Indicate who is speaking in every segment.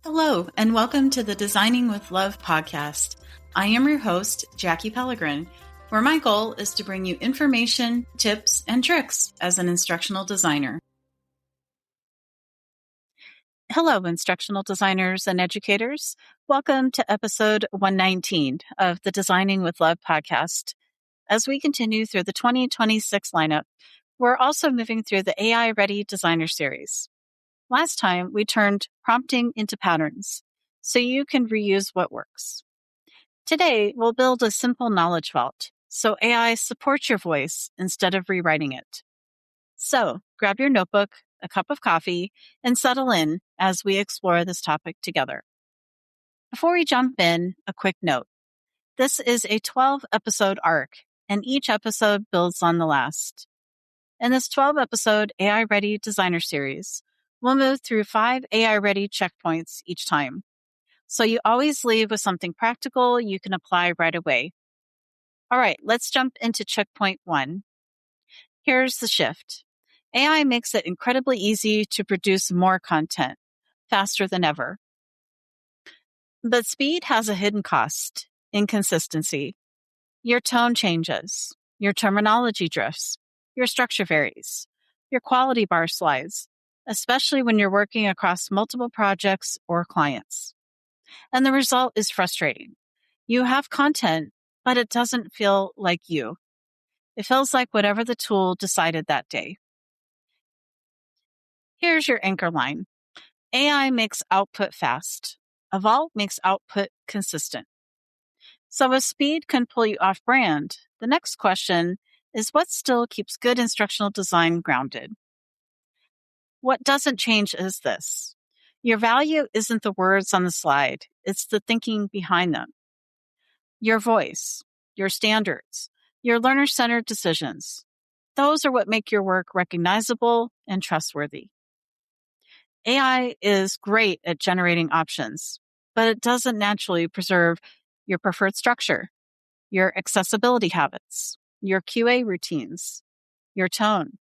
Speaker 1: Hello, and welcome to the Designing with Love podcast. I am your host, Jackie Pellegrin, where my goal is to bring you information, tips, and tricks as an instructional designer. Hello, instructional designers and educators. Welcome to episode 119 of the Designing with Love podcast. As we continue through the 2026 lineup, we're also moving through the AI Ready Designer Series. Last time, we turned prompting into patterns, so you can reuse what works. Today, we'll build a simple knowledge vault, so AI supports your voice instead of rewriting it. So, grab your notebook, a cup of coffee, and settle in as we explore this topic together. Before we jump in, a quick note. This is a 12-episode arc, and each episode builds on the last. In this 12-episode AI Ready Designer Series, we'll move through 5 AI-ready checkpoints each time, so you always leave with something practical you can apply right away. All right, let's jump into checkpoint 1. Here's the shift. AI makes it incredibly easy to produce more content, faster than ever. But speed has a hidden cost, inconsistency. Your tone changes, your terminology drifts, your structure varies, your quality bar slides, especially when you're working across multiple projects or clients. And the result is frustrating. You have content, but it doesn't feel like you. It feels like whatever the tool decided that day. Here's your anchor line. AI makes output fast. A vault makes output consistent. So if speed can pull you off brand, the next question is what still keeps good instructional design grounded? What doesn't change is this. Your value isn't the words on the slide, it's the thinking behind them. Your voice, your standards, your learner-centered decisions. Those are what make your work recognizable and trustworthy. AI is great at generating options, but it doesn't naturally preserve your preferred structure, your accessibility habits, your QA routines, your tone,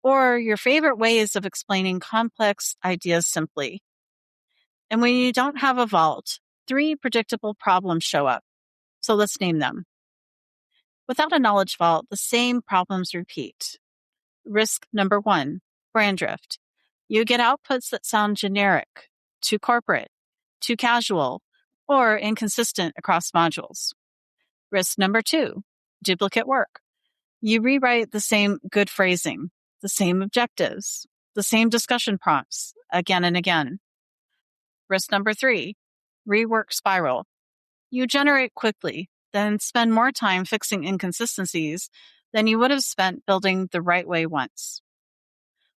Speaker 1: or your favorite ways of explaining complex ideas simply. And when you don't have a vault, 3 predictable problems show up. So let's name them. Without a knowledge vault, the same problems repeat. Risk number 1, brand drift. You get outputs that sound generic, too corporate, too casual, or inconsistent across modules. Risk number 2, duplicate work. You rewrite the same good phrasing, the same objectives, the same discussion prompts again and again. Risk number 3, rework spiral. You generate quickly, then spend more time fixing inconsistencies than you would have spent building the right way once.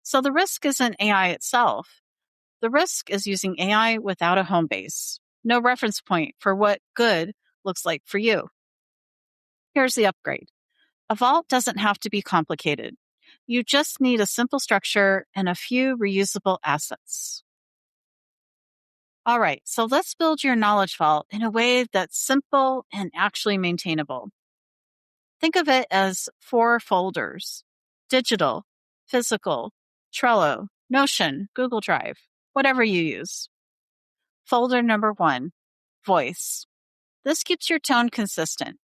Speaker 1: So the risk isn't AI itself. The risk is using AI without a home base, no reference point for what good looks like for you. Here's the upgrade. A vault doesn't have to be complicated. You just need a simple structure and a few reusable assets. All right, so let's build your knowledge vault in a way that's simple and actually maintainable. Think of it as 4 folders: digital, physical, Trello, Notion, Google Drive, whatever you use. Folder number 1, voice. This keeps your tone consistent.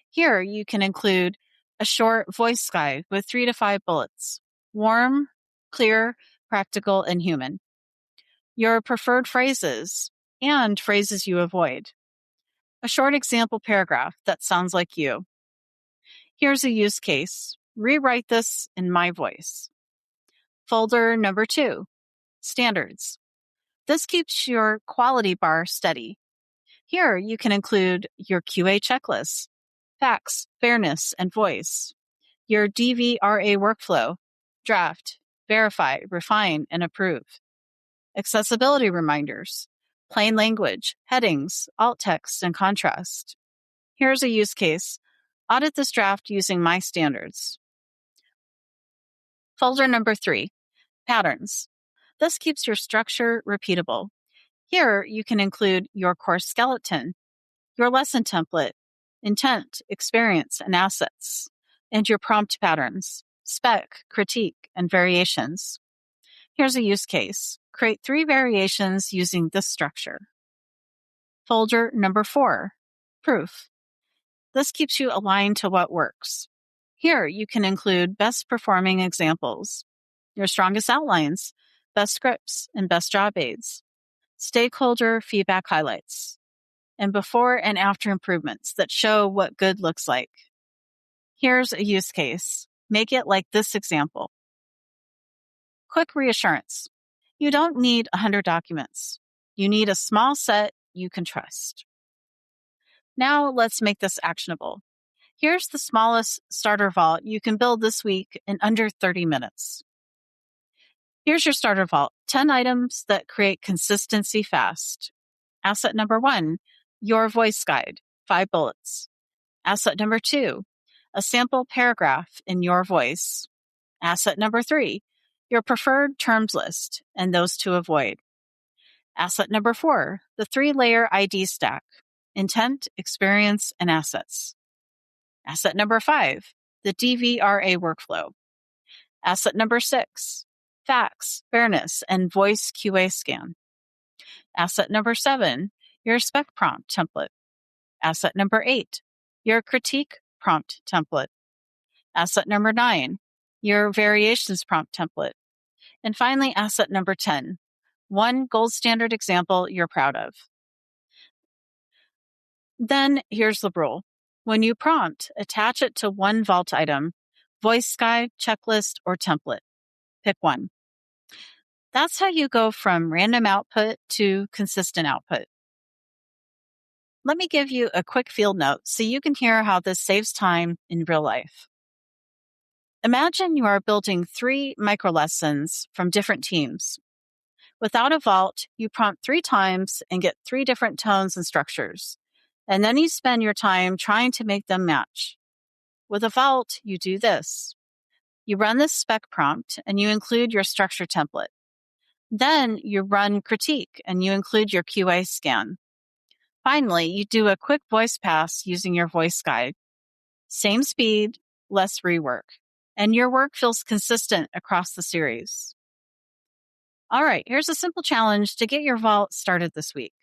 Speaker 1: Here you can include a short voice guide with 3 to 5 bullets. Warm, clear, practical, and human. Your preferred phrases and phrases you avoid. A short example paragraph that sounds like you. Here's a use case. Rewrite this in my voice. Folder number 2, standards. This keeps your quality bar steady. Here you can include your QA checklist, facts, fairness, and voice, your DVRA workflow, draft, verify, refine, and approve, accessibility reminders, plain language, headings, alt text, and contrast. Here's a use case. Audit this draft using my standards. Folder number 3, patterns. This keeps your structure repeatable. Here you can include your course skeleton, your lesson template, intent, experience, and assets, and your prompt patterns, spec, critique, and variations. Here's a use case. create 3 variations using this structure. Folder number 4, Proof. This keeps you aligned to what works. Here, you can include best performing examples, your strongest outlines, best scripts, and best job aids, stakeholder feedback highlights, and before and after improvements that show what good looks like. Here's a use case. Make it like this example. Quick reassurance. You don't need 100 documents. You need a small set you can trust. Now let's make this actionable. Here's the smallest starter vault you can build this week in under 30 minutes. Here's your starter vault, 10 items that create consistency fast. Asset number 1, your voice guide, 5 bullets. Asset number 2, a sample paragraph in your voice. Asset number 3, your preferred terms list and those to avoid. Asset number 4, the 3-layer ID stack, intent, experience, and assets. Asset number 5, the DVRA workflow. Asset number 6, facts, fairness, and voice QA scan. Asset number 7, your spec prompt template. Asset number 8, your critique prompt template. Asset number 9, your variations prompt template. And finally, asset number 10, one gold standard example you're proud of. Then here's the rule. When you prompt, attach it to one vault item, voice guide, checklist, or template. Pick one. That's how you go from random output to consistent output. Let me give you a quick field note so you can hear how this saves time in real life. Imagine you are building 3 micro lessons from different teams. Without a vault, you prompt 3 times and get 3 different tones and structures. And then you spend your time trying to make them match. With a vault, you do this. You run this spec prompt and you include your structure template. Then you run critique and you include your QA scan. Finally, you do a quick voice pass using your voice guide. Same speed, less rework. And your work feels consistent across the series. All right, here's a simple challenge to get your vault started this week.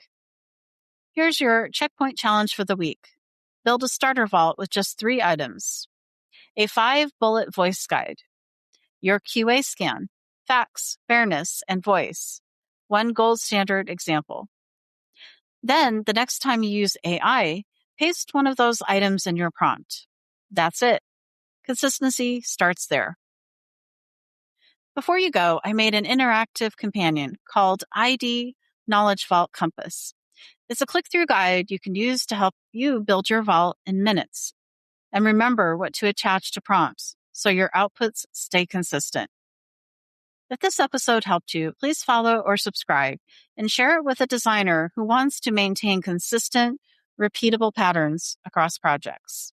Speaker 1: Here's your checkpoint challenge for the week. Build a starter vault with just 3 items. A 5-bullet voice guide. Your QA scan. Facts, fairness, and voice. One gold standard example. Then, the next time you use AI, paste one of those items in your prompt. That's it. Consistency starts there. Before you go, I made an interactive companion called ID Knowledge Vault Compass. It's a click-through guide you can use to help you build your vault in minutes. And remember what to attach to prompts so your outputs stay consistent. If this episode helped you, please follow or subscribe and share it with a designer who wants to maintain consistent, repeatable patterns across projects.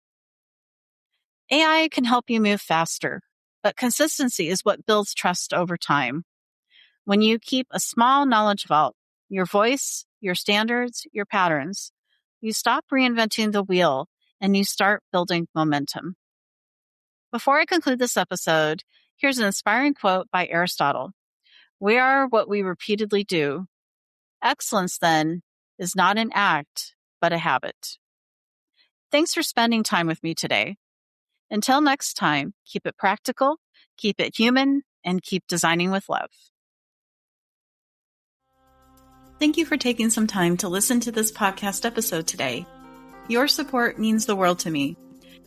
Speaker 1: AI can help you move faster, but consistency is what builds trust over time. When you keep a small knowledge vault, your voice, your standards, your patterns, you stop reinventing the wheel and you start building momentum. Before I conclude this episode, here's an inspiring quote by Aristotle. We are what we repeatedly do. Excellence, then, is not an act, but a habit. Thanks for spending time with me today. Until next time, keep it practical, keep it human, and keep designing with love. Thank you for taking some time to listen to this podcast episode today. Your support means the world to me.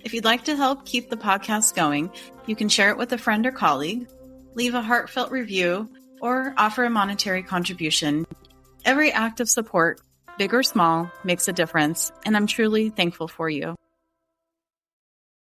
Speaker 1: If you'd like to help keep the podcast going, you can share it with a friend or colleague, leave a heartfelt review, or offer a monetary contribution. Every act of support, big or small, makes a difference, and I'm truly thankful for you.